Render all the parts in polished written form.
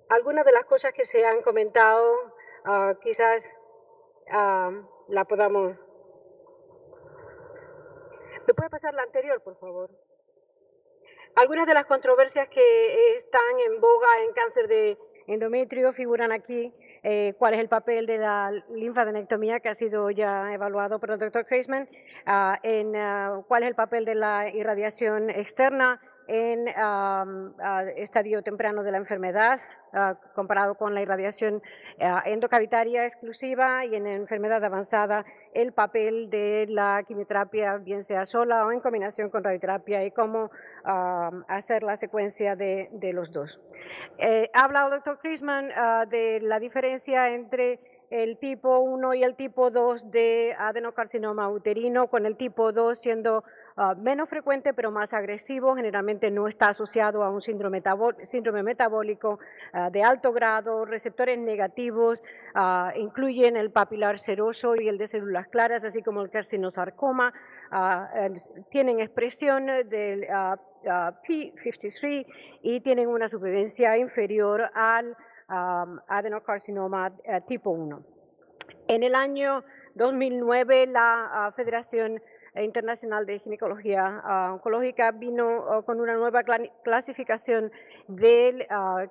algunas de las cosas que se han comentado, quizás la podamos... ¿Me puede pasar la anterior, por favor? Algunas de las controversias que están en boga en cáncer de endometrio figuran aquí. ¿Cuál es el papel de la linfadenectomía, que ha sido ya evaluado por el doctor Kreisman? ¿Cuál es el papel de la irradiación externa en estadio temprano de la enfermedad, comparado con la irradiación endocavitaria exclusiva, y en enfermedad avanzada el papel de la quimioterapia, bien sea sola o en combinación con radioterapia, y cómo hacer la secuencia de los dos? Ha hablado el doctor Kreisman de la diferencia entre el tipo 1 y el tipo 2 de adenocarcinoma uterino, con el tipo 2 siendo menos frecuente pero más agresivo. Generalmente no está asociado a un síndrome metabólico de alto grado. Receptores negativos incluyen el papilar seroso y el de células claras, así como el carcinosarcoma. Tienen expresión del P53 y tienen una supervivencia inferior al adenocarcinoma tipo 1. En el año 2009, la Federación Internacional de Ginecología Oncológica vino con una nueva clasificación del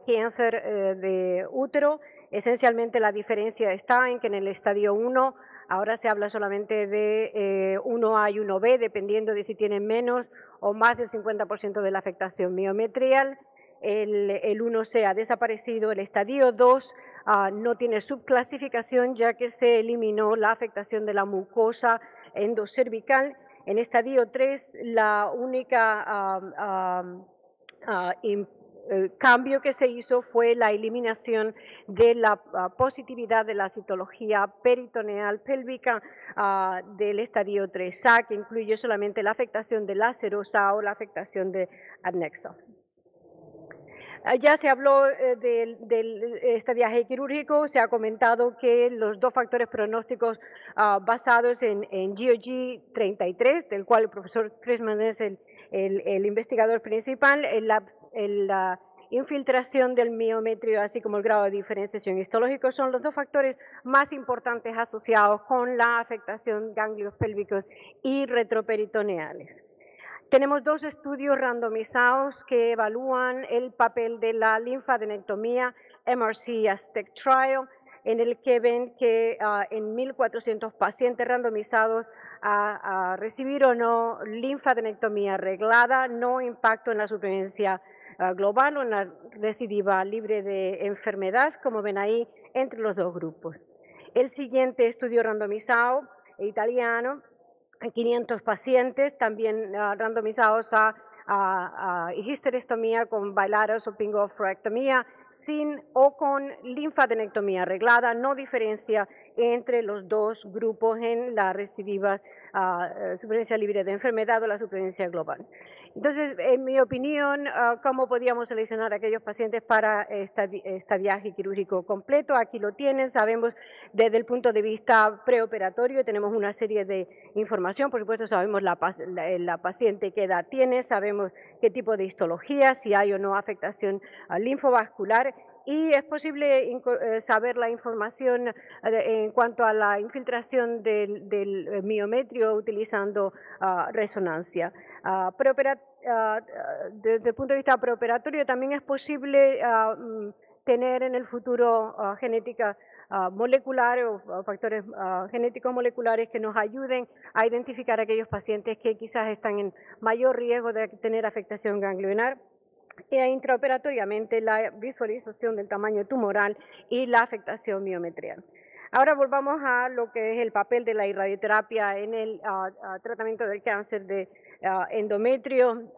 cáncer de útero. Esencialmente la diferencia está en que en el estadio 1 ahora se habla solamente de 1A y 1B, dependiendo de si tienen menos o más del 50% de la afectación miometrial. El 1C ha desaparecido. El estadio 2 no tiene subclasificación, ya que se eliminó la afectación de la mucosa endocervical. En estadio 3, la única cambio que se hizo fue la eliminación de la positividad de la citología peritoneal pélvica del estadio 3A, que incluye solamente la afectación de la serosa o la afectación de adnexa. Ya se habló del estadiaje quirúrgico. Se ha comentado que los dos factores pronósticos basados en GOG 33, del cual el profesor Kreisman es el investigador principal, la infiltración del miometrio, así como el grado de diferenciación histológico, son los dos factores más importantes asociados con la afectación de ganglios pélvicos y retroperitoneales. Tenemos dos estudios randomizados que evalúan el papel de la linfadenectomía, MRC Aztec Trial, en el que ven que en 1.400 pacientes randomizados a recibir o no linfadenectomía reglada, no impacto en la supervivencia global o en la recidiva libre de enfermedad, como ven ahí, entre los dos grupos. El siguiente estudio randomizado italiano, 500 pacientes también randomizados a histerectomía con bilateral o pingoforectomía, sin o con linfadenectomía arreglada. No diferencia entre los dos grupos en la recidiva supervivencia libre de enfermedad o la supervivencia global. Entonces, en mi opinión, ¿cómo podíamos seleccionar a aquellos pacientes para estadiaje quirúrgico completo? Aquí lo tienen. Sabemos desde el punto de vista preoperatorio, tenemos una serie de información. Por supuesto, sabemos la paciente qué edad tiene, sabemos qué tipo de histología, si hay o no afectación linfovascular, y es posible saber la información en cuanto a la infiltración del miometrio utilizando resonancia. Desde el punto de vista preoperatorio también es posible tener en el futuro genética molecular o factores genéticos moleculares que nos ayuden a identificar a aquellos pacientes que quizás están en mayor riesgo de tener afectación ganglionar, e intraoperatoriamente la visualización del tamaño tumoral y la afectación miometrial. Ahora volvamos a lo que es el papel de la irradioterapia en el tratamiento del cáncer de endometrio.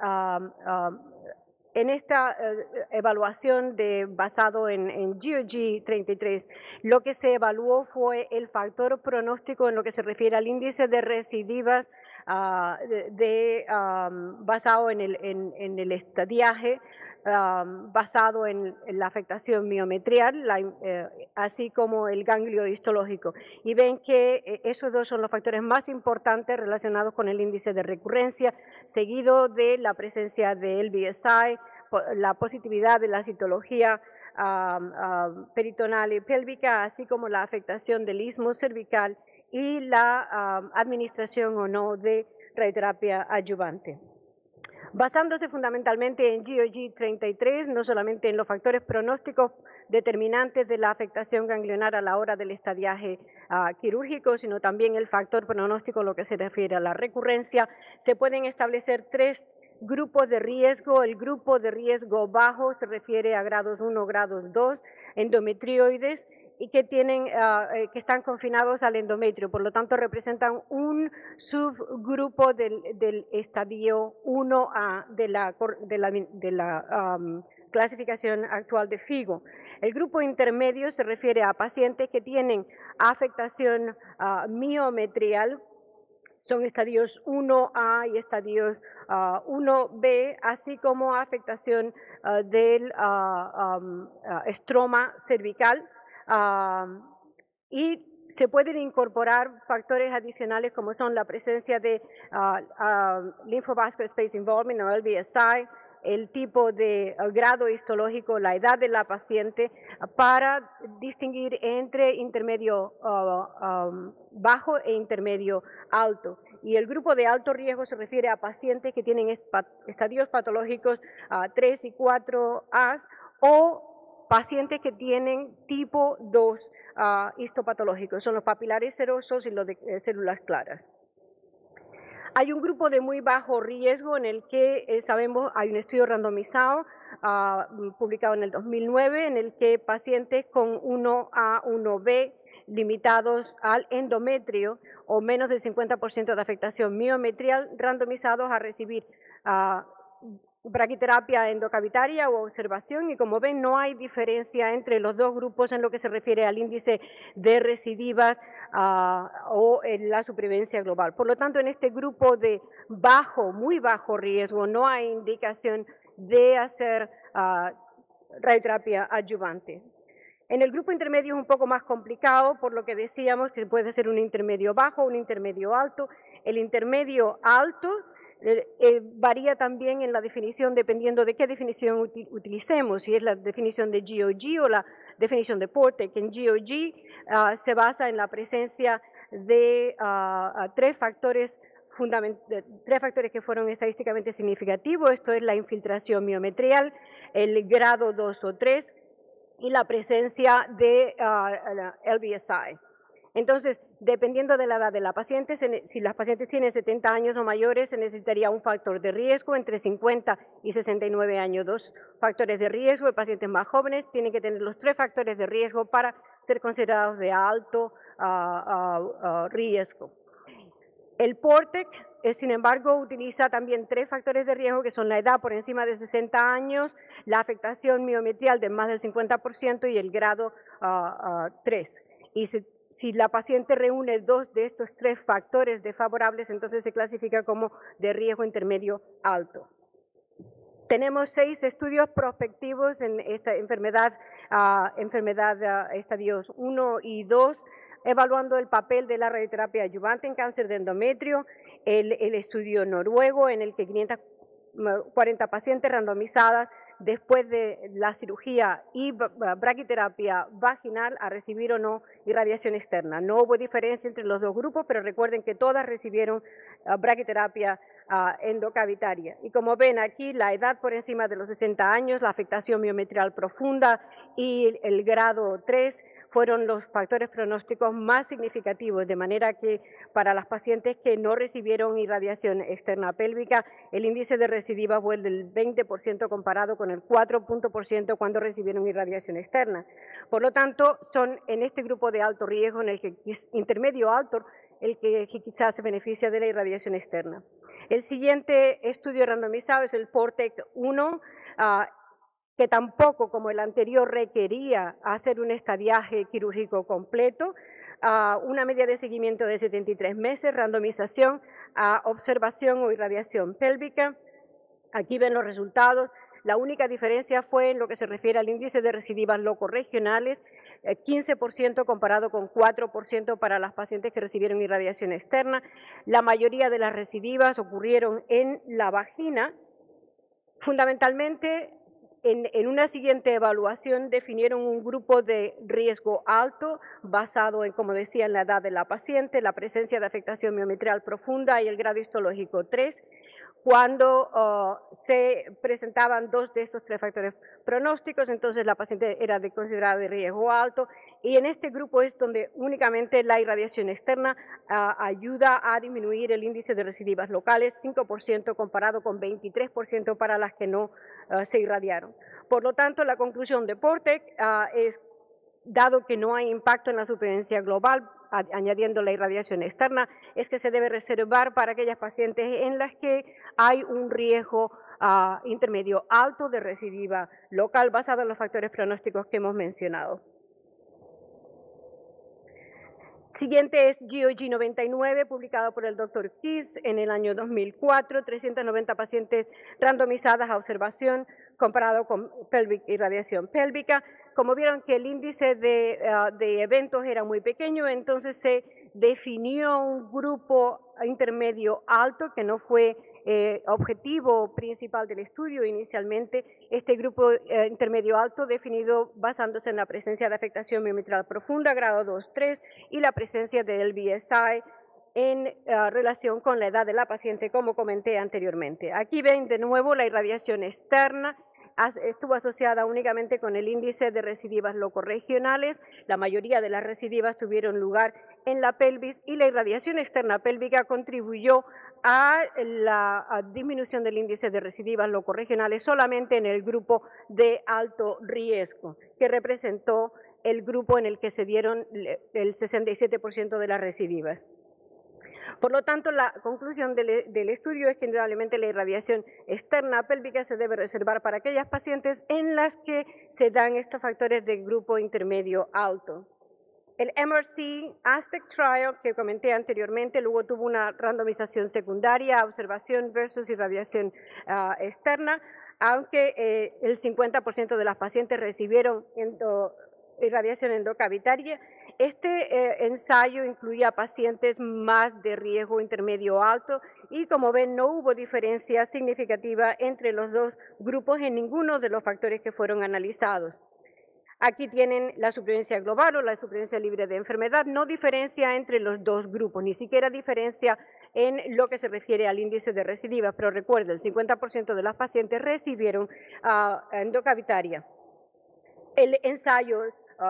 En esta evaluación basado en GOG 33, lo que se evaluó fue el factor pronóstico en lo que se refiere al índice de recidivas basado en el estadiaje, basado en la afectación miometrial, así como el ganglio histológico. Y ven que esos dos son los factores más importantes relacionados con el índice de recurrencia, seguido de la presencia del BSI, la positividad de la citología peritonal y pélvica, así como la afectación del istmo cervical y la administración o no de radioterapia adyuvante. Basándose fundamentalmente en GOG 33, no solamente en los factores pronósticos determinantes de la afectación ganglionar a la hora del estadiaje quirúrgico, sino también el factor pronóstico en lo que se refiere a la recurrencia, se pueden establecer 3 grupos de riesgo. El grupo de riesgo bajo se refiere a grados 1, grados 2, endometrioides, y que están confinados al endometrio, por lo tanto representan un subgrupo del estadio 1A de la clasificación actual de FIGO. El grupo intermedio se refiere a pacientes que tienen afectación miometrial, son estadios 1A y estadios 1B, así como afectación del estroma cervical, y se pueden incorporar factores adicionales como son la presencia de Lymphovascular Space Involvement o LVSI, el tipo de grado histológico, la edad de la paciente, para distinguir entre intermedio bajo e intermedio alto. Y el grupo de alto riesgo se refiere a pacientes que tienen estadios patológicos 3 y 4A o pacientes que tienen tipo 2 histopatológicos, son los papilares serosos y los de células claras. Hay un grupo de muy bajo riesgo en el que sabemos, hay un estudio randomizado publicado en el 2009 en el que pacientes con 1A, 1B limitados al endometrio o menos del 50% de afectación miometrial randomizados a recibir braquiterapia endocavitaria o observación, y como ven no hay diferencia entre los dos grupos en lo que se refiere al índice de recidivas o en la supervivencia global. Por lo tanto, en este grupo de muy bajo riesgo no hay indicación de hacer radioterapia adyuvante. En el grupo intermedio es un poco más complicado, por lo que decíamos que puede ser un intermedio bajo o un intermedio alto. El intermedio alto varía también en la definición dependiendo de qué definición utilicemos, si es la definición de GOG o la definición de Portek. En GOG se basa en la presencia de 3 factores que fueron estadísticamente significativos. Esto es la infiltración miometrial, el grado 2 o 3 y la presencia de LVSI. Entonces, dependiendo de la edad de la paciente, si las pacientes tienen 70 años o mayores, se necesitaría un factor de riesgo. Entre 50 y 69 años, 2 factores de riesgo. De pacientes más jóvenes tienen que tener los 3 factores de riesgo para ser considerados de alto riesgo. El Portek, sin embargo, utiliza también 3 factores de riesgo, que son la edad por encima de 60 años, la afectación miometrial de más del 50% y el grado 3. Y si la paciente reúne 2 de estos 3 factores desfavorables, entonces se clasifica como de riesgo intermedio alto. Tenemos 6 estudios prospectivos en esta enfermedad estadios 1 y 2, evaluando el papel de la radioterapia adyuvante en cáncer de endometrio, el estudio noruego en el que 540 pacientes randomizadas después de la cirugía y braquiterapia vaginal a recibir o no irradiación externa. No hubo diferencia entre los 2 grupos, pero recuerden que todas recibieron braquiterapia endocavitaria. Y como ven aquí, la edad por encima de los 60 años, la afectación miometrial profunda y el grado 3 fueron los factores pronósticos más significativos, de manera que para las pacientes que no recibieron irradiación externa pélvica, el índice de recidiva fue del 20% comparado con el 4% cuando recibieron irradiación externa. Por lo tanto, son en este grupo de alto riesgo, en el que intermedio alto, el que quizás se beneficia de la irradiación externa. El siguiente estudio randomizado es el Portek 1, que tampoco, como el anterior, requería hacer un estadiaje quirúrgico completo, una media de seguimiento de 73 meses, randomización a observación o irradiación pélvica. Aquí ven los resultados. La única diferencia fue en lo que se refiere al índice de recidivas locorregionales, 15% comparado con 4% para las pacientes que recibieron irradiación externa. La mayoría de las recidivas ocurrieron en la vagina. Fundamentalmente, En una siguiente evaluación definieron un grupo de riesgo alto basado en, como decía, en la edad de la paciente, la presencia de afectación miometrial profunda y el grado histológico 3. Cuando se presentaban 2 de estos 3 factores pronósticos, entonces la paciente era considerada de riesgo alto, y en este grupo es donde únicamente la irradiación externa ayuda a disminuir el índice de recidivas locales, 5% comparado con 23% para las que no se irradiaron. Por lo tanto, la conclusión de Portek es, dado que no hay impacto en la supervivencia global, añadiendo la irradiación externa, es que se debe reservar para aquellas pacientes en las que hay un riesgo intermedio alto de recidiva local basado en los factores pronósticos que hemos mencionado. Siguiente es GOG 99, publicado por el Dr. Keys en el año 2004, 390 pacientes randomizadas a observación comparado con irradiación pélvica. Como vieron que el índice de eventos era muy pequeño, entonces se definió un grupo intermedio alto que no fue objetivo principal del estudio inicialmente. Este grupo intermedio alto definido basándose en la presencia de afectación miometral profunda, grado 2-3, y la presencia del BSI en relación con la edad de la paciente, como comenté anteriormente. Aquí ven de nuevo la irradiación externa. Estuvo asociada únicamente con el índice de recidivas locorregionales. La mayoría de las recidivas tuvieron lugar en la pelvis, y la irradiación externa pélvica contribuyó a la disminución del índice de recidivas locorregionales solamente en el grupo de alto riesgo, que representó el grupo en el que se dieron el 67% de las recidivas. Por lo tanto, la conclusión del estudio es que indudablemente la irradiación externa pélvica se debe reservar para aquellas pacientes en las que se dan estos factores de grupo intermedio alto. El MRC Aztec Trial, que comenté anteriormente, luego tuvo una randomización secundaria, observación versus irradiación externa, aunque el 50% de las pacientes recibieron irradiación endocavitaria. Este ensayo incluía pacientes más de riesgo intermedio alto, y como ven no hubo diferencia significativa entre los dos grupos en ninguno de los factores que fueron analizados. Aquí tienen la supervivencia global o la supervivencia libre de enfermedad, no diferencia entre los dos grupos, ni siquiera diferencia en lo que se refiere al índice de recidivas, pero recuerden, el 50% de las pacientes recibieron endocavitaria. El ensayo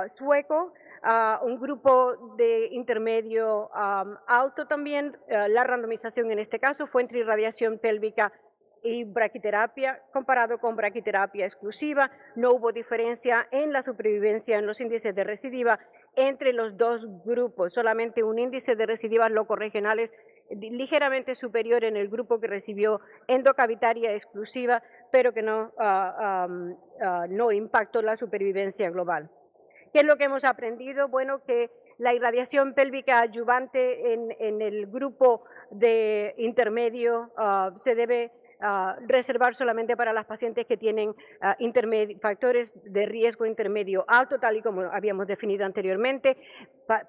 sueco, un grupo de intermedio alto también, la randomización en este caso fue entre irradiación pélvica y braquiterapia, comparado con braquiterapia exclusiva. No hubo diferencia en la supervivencia en los índices de recidiva entre los dos grupos, solamente un índice de recidivas locorregionales ligeramente superior en el grupo que recibió endocavitaria exclusiva, pero que no impactó la supervivencia global. ¿Qué es lo que hemos aprendido? Bueno, que la irradiación pélvica adyuvante en el grupo de intermedio se debe reservar solamente para las pacientes que tienen factores de riesgo intermedio alto, tal y como habíamos definido anteriormente,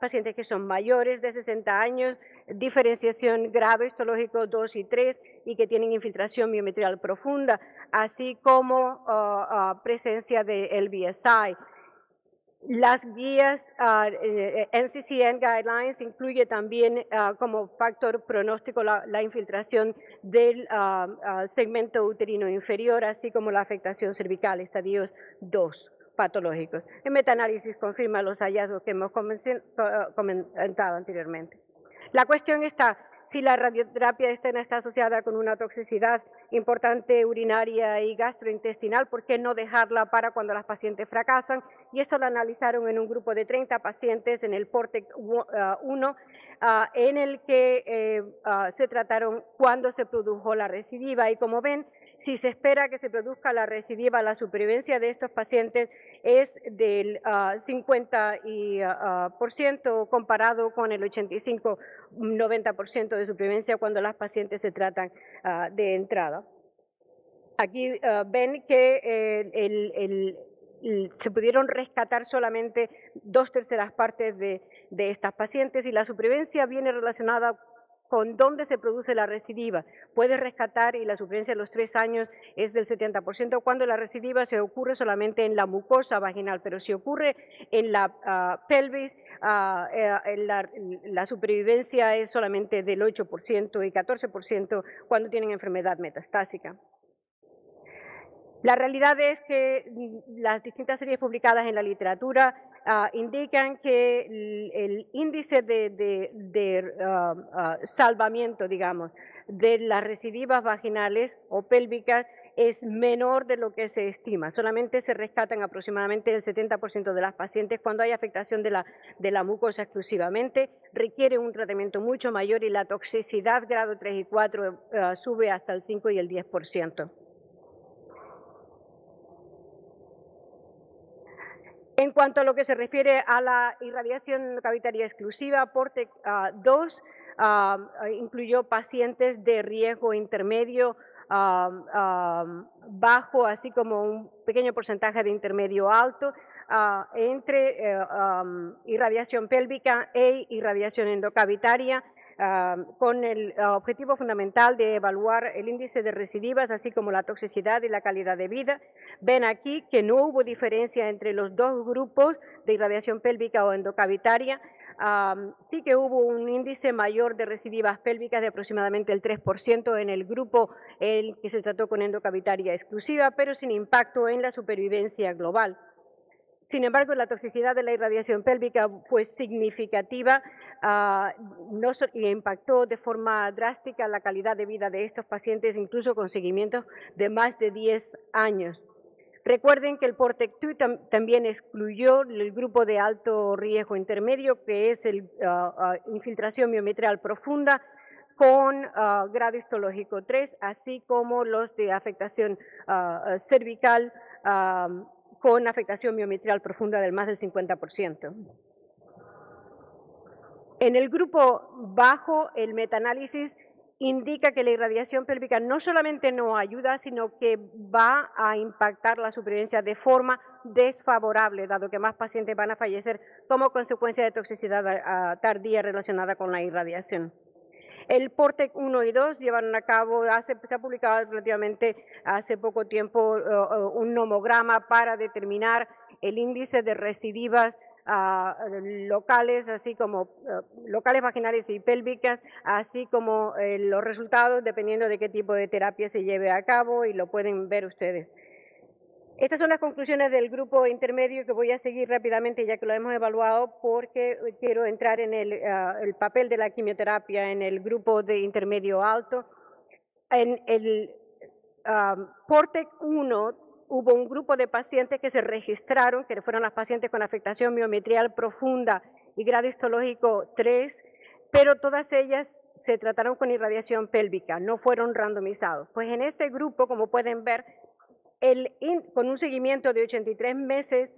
pacientes que son mayores de 60 años, diferenciación grado histológico 2 y 3 y que tienen infiltración miometrial profunda, así como presencia de LBSI. Las guías NCCN Guidelines incluye también como factor pronóstico la infiltración del segmento uterino inferior, así como la afectación cervical, estadios 2 patológicos. El metaanálisis confirma los hallazgos que hemos comentado anteriormente. La cuestión está: si la radioterapia externa está asociada con una toxicidad importante urinaria y gastrointestinal, ¿por qué no dejarla para cuando las pacientes fracasan? Y esto lo analizaron en un grupo de 30 pacientes en el Portek 1, en el que se trataron cuando se produjo la recidiva. Y como ven, si se espera que se produzca la recidiva, la supervivencia de estos pacientes es del 50% comparado con el 85-90% de supervivencia cuando las pacientes se tratan de entrada. Aquí ven que se pudieron rescatar solamente 2/3 partes de estas pacientes, y la supervivencia viene relacionada con dónde se produce la recidiva. Puede rescatar, y la supervivencia de los 3 años es del 70%, cuando la recidiva se ocurre solamente en la mucosa vaginal, pero si ocurre en la pelvis, la supervivencia es solamente del 8% y 14% cuando tienen enfermedad metastásica. La realidad es que las distintas series publicadas en la literatura indican que el índice de salvamiento, digamos, de las recidivas vaginales o pélvicas es menor de lo que se estima. Solamente se rescatan aproximadamente el 70% de las pacientes cuando hay afectación de la mucosa exclusivamente. Requiere un tratamiento mucho mayor y la toxicidad grado 3 y 4 sube hasta el 5 y el 10%. En cuanto a lo que se refiere a la irradiación cavitaria exclusiva, PORTEC 2 incluyó pacientes de riesgo intermedio, bajo, así como un pequeño porcentaje de intermedio alto, entre irradiación pélvica e irradiación endocavitaria, con el objetivo fundamental de evaluar el índice de recidivas, así como la toxicidad y la calidad de vida. Ven aquí que no hubo diferencia entre los dos grupos de irradiación pélvica o endocavitaria. Sí que hubo un índice mayor de recidivas pélvicas de aproximadamente el 3% en el grupo que se trató con endocavitaria exclusiva, pero sin impacto en la supervivencia global. Sin embargo, la toxicidad de la irradiación pélvica fue significativa y impactó de forma drástica la calidad de vida de estos pacientes, incluso con seguimientos de más de 10 años. Recuerden que el PORTEC-2 también excluyó el grupo de alto riesgo intermedio, que es infiltración miometral profunda con grado histológico 3, así como los de afectación cervical con afectación miometral profunda del más del 50%. En el grupo bajo, el metaanálisis indica que la irradiación pélvica no solamente no ayuda, sino que va a impactar la supervivencia de forma desfavorable, dado que más pacientes van a fallecer como consecuencia de toxicidad tardía relacionada con la irradiación. El PORTEC 1 y 2 llevaron a cabo, se ha publicado relativamente hace poco tiempo un nomograma para determinar el índice de recidivas locales, así como locales vaginales y pélvicas, así como los resultados dependiendo de qué tipo de terapia se lleve a cabo, y lo pueden ver ustedes. Estas son las conclusiones del grupo intermedio, que voy a seguir rápidamente ya que lo hemos evaluado, porque quiero entrar en el papel de la quimioterapia en el grupo de intermedio alto. En el PORTEC 1 hubo un grupo de pacientes que se registraron, que fueron las pacientes con afectación miometrial profunda y grado histológico 3, pero todas ellas se trataron con irradiación pélvica, no fueron randomizados. Pues en ese grupo, como pueden ver, con un seguimiento de 83 meses,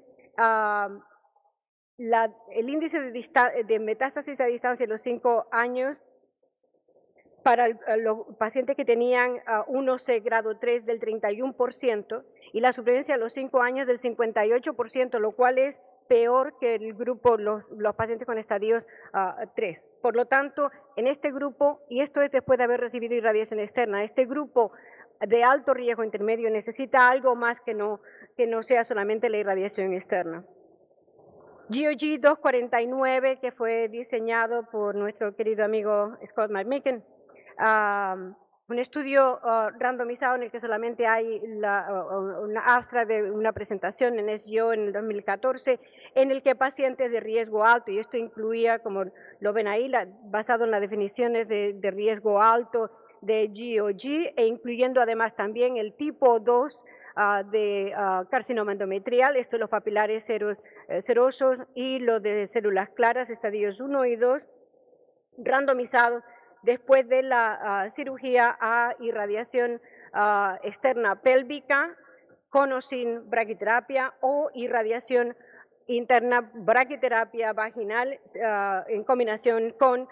el índice de metástasis a distancia de los 5 años para los pacientes que tenían 1C grado 3 del 31% y la supervivencia a los 5 años del 58%, lo cual es peor que el grupo, los pacientes con estadios 3. Por lo tanto, en este grupo, y esto es después de haber recibido irradiación externa, este grupo de alto riesgo intermedio necesita algo más que no sea solamente la irradiación externa. GOG 249, que fue diseñado por nuestro querido amigo Scott McMicken, un estudio randomizado en el que solamente hay una abstract de una presentación en SGO en el 2014, en el que pacientes de riesgo alto, y esto incluía, como lo ven ahí, basado en las definiciones de riesgo alto de GOG, e incluyendo además también el tipo 2 de carcinoma endometrial, esto es los papilares serosos y los de células claras, estadios 1 y 2, randomizados después de la cirugía a irradiación externa pélvica con o sin braquiterapia, o irradiación interna braquiterapia vaginal en combinación con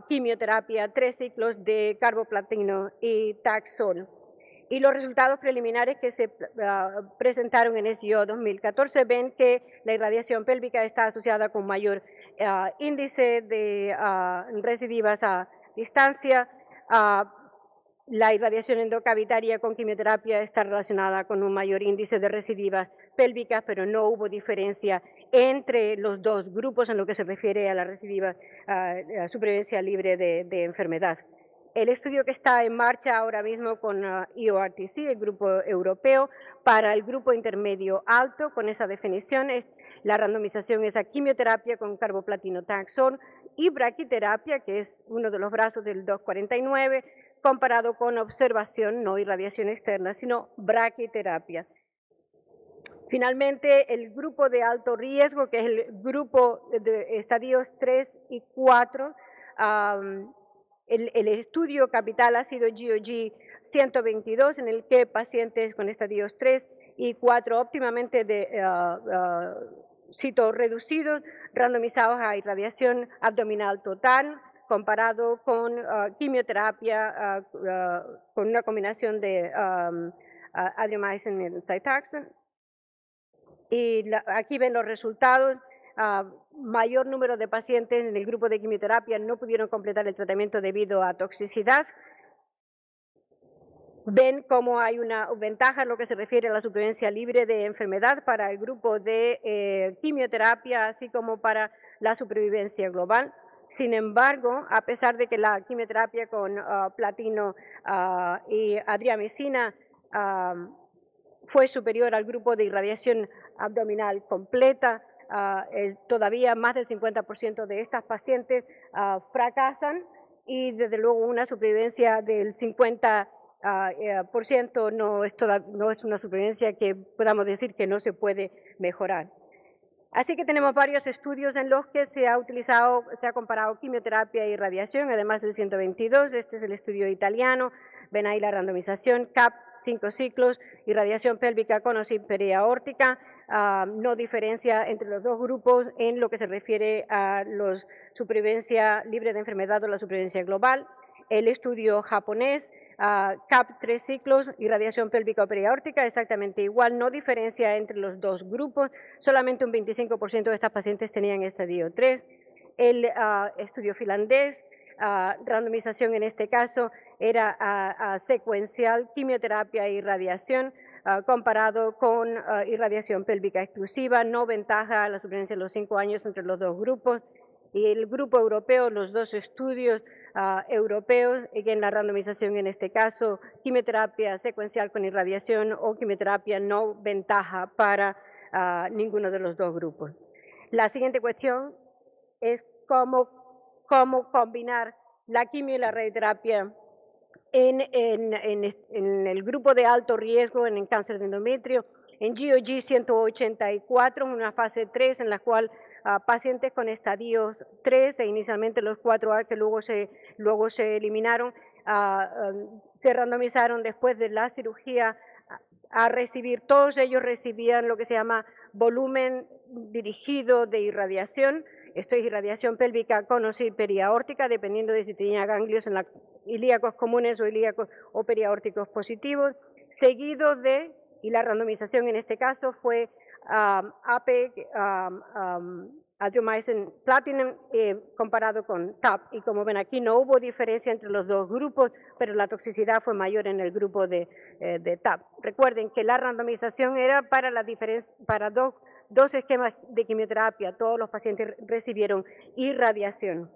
quimioterapia, 3 ciclos de carboplatino y Taxol. Y los resultados preliminares que se presentaron en SGO 2014 ven que la irradiación pélvica está asociada con mayor índice de recidivas distancia. La irradiación endocavitaria con quimioterapia está relacionada con un mayor índice de recidivas pélvicas, pero no hubo diferencia entre los dos grupos en lo que se refiere a la recidiva, la supervivencia libre de enfermedad. El estudio que está en marcha ahora mismo con EORTC, el grupo europeo, para el grupo intermedio alto, con esa definición, la randomización es a quimioterapia con carboplatino taxol y braquiterapia, que es uno de los brazos del 249, comparado con observación, no irradiación externa, sino braquiterapia. Finalmente, el grupo de alto riesgo, que es el grupo de estadios 3 y 4, el estudio capital ha sido GOG 122, en el que pacientes con estadios 3 y 4 óptimamente citorreducidos, randomizados a irradiación abdominal total, comparado con quimioterapia con una combinación de adriamycin y Cytoxan. Y aquí ven los resultados. Mayor número de pacientes en el grupo de quimioterapia no pudieron completar el tratamiento debido a toxicidad. Ven cómo hay una ventaja en lo que se refiere a la supervivencia libre de enfermedad para el grupo de quimioterapia, así como para la supervivencia global. Sin embargo, a pesar de que la quimioterapia con platino y adriamicina fue superior al grupo de irradiación abdominal completa, todavía más del 50% de estas pacientes fracasan, y desde luego una supervivencia del 50% no es una supervivencia que podamos decir que no se puede mejorar. Así que tenemos varios estudios en los que se ha comparado quimioterapia y radiación, además del 122. Este es el estudio italiano. Ven ahí la randomización, CAP, 5 ciclos, irradiación pélvica con o sin periaórtica. No diferencia entre los dos grupos en lo que se refiere a la supervivencia libre de enfermedad o la supervivencia global. El estudio japonés, CAP 3 ciclos, irradiación pélvica o periaórtica, exactamente igual, no diferencia entre los dos grupos, solamente un 25% de estas pacientes tenían estadio 3. El estudio finlandés, randomización en este caso era secuencial, quimioterapia e irradiación, comparado con irradiación pélvica exclusiva, no ventaja a la supervivencia de los 5 años entre los dos grupos. Y el grupo europeo, los dos estudios europeos, en la randomización en este caso, quimioterapia secuencial con irradiación o quimioterapia no ventaja para ninguno de los dos grupos. La siguiente cuestión es cómo combinar la quimio y la radioterapia en el grupo de alto riesgo en el cáncer de endometrio. En GOG 184, una fase 3 en la cual pacientes con estadios 3 e inicialmente los 4A que luego se eliminaron, se randomizaron después de la cirugía a recibir, todos ellos recibían lo que se llama volumen dirigido de irradiación. Esto es irradiación pélvica con o sin periaórtica, dependiendo de si tenía ganglios en ilíacos comunes o ilíacos o periaórticos positivos, seguido de, y la randomización en este caso fue AP, adriamycin platinum, comparado con TAP. Y como ven aquí, no hubo diferencia entre los dos grupos, pero la toxicidad fue mayor en el grupo de TAP. Recuerden que la randomización era para dos esquemas de quimioterapia. Todos los pacientes recibieron irradiación.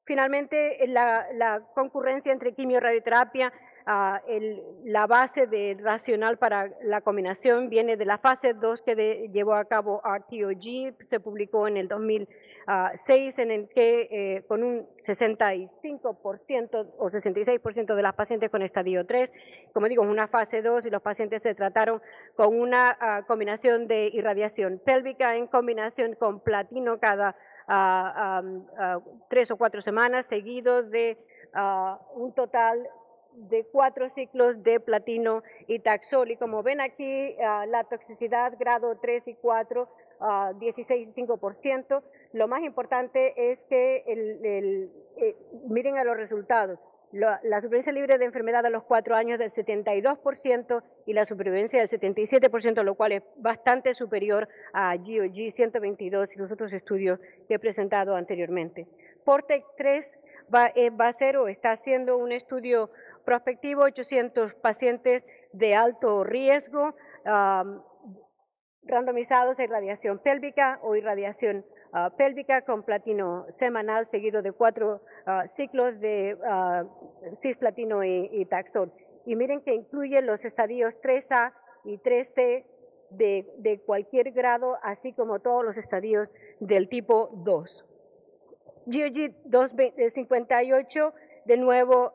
Finalmente, la concurrencia entre quimio y radioterapia, la base racional para la combinación viene de la fase 2 que llevó a cabo RTOG, se publicó en el 2006, en el que con un 65% o 66% de las pacientes con estadio 3, como digo, en una fase 2, y los pacientes se trataron con una combinación de irradiación pélvica en combinación con platino cada 3 o 4 semanas, seguido de un total de 4 ciclos de platino y taxol. Y como ven aquí, la toxicidad grado 3 y 4, 16 y 5%. Lo más importante es que miren a los resultados. La supervivencia libre de enfermedad a los 4 años del 72% y la supervivencia del 77%, lo cual es bastante superior a GOG 122 y los otros estudios que he presentado anteriormente. PORTEC 3 va a ser o está haciendo un estudio prospectivo, 800 pacientes de alto riesgo, randomizados a irradiación pélvica o irradiación pélvica con platino semanal seguido de 4 ciclos de cisplatino y Taxol. Y miren que incluye los estadios 3A y 3C de cualquier grado, así como todos los estadios del tipo 2. GOG 258, de nuevo,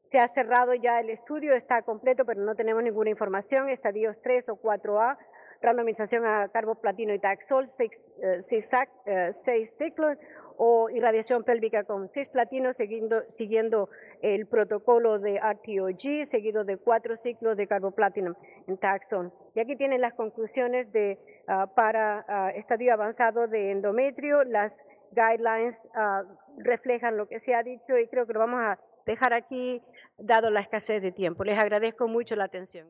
se ha cerrado ya el estudio, está completo, pero no tenemos ninguna información. Estadios 3 o 4A, randomización a carboplatino y Taxol, 6 ciclos, o irradiación pélvica con cisplatino, siguiendo el protocolo de RTOG, seguido de 4 ciclos de carboplatino en Taxol. Y aquí tienen las conclusiones para estadio avanzado de endometrio. Las guidelines reflejan lo que se ha dicho y creo que lo vamos a dejar aquí, dado la escasez de tiempo. Les agradezco mucho la atención.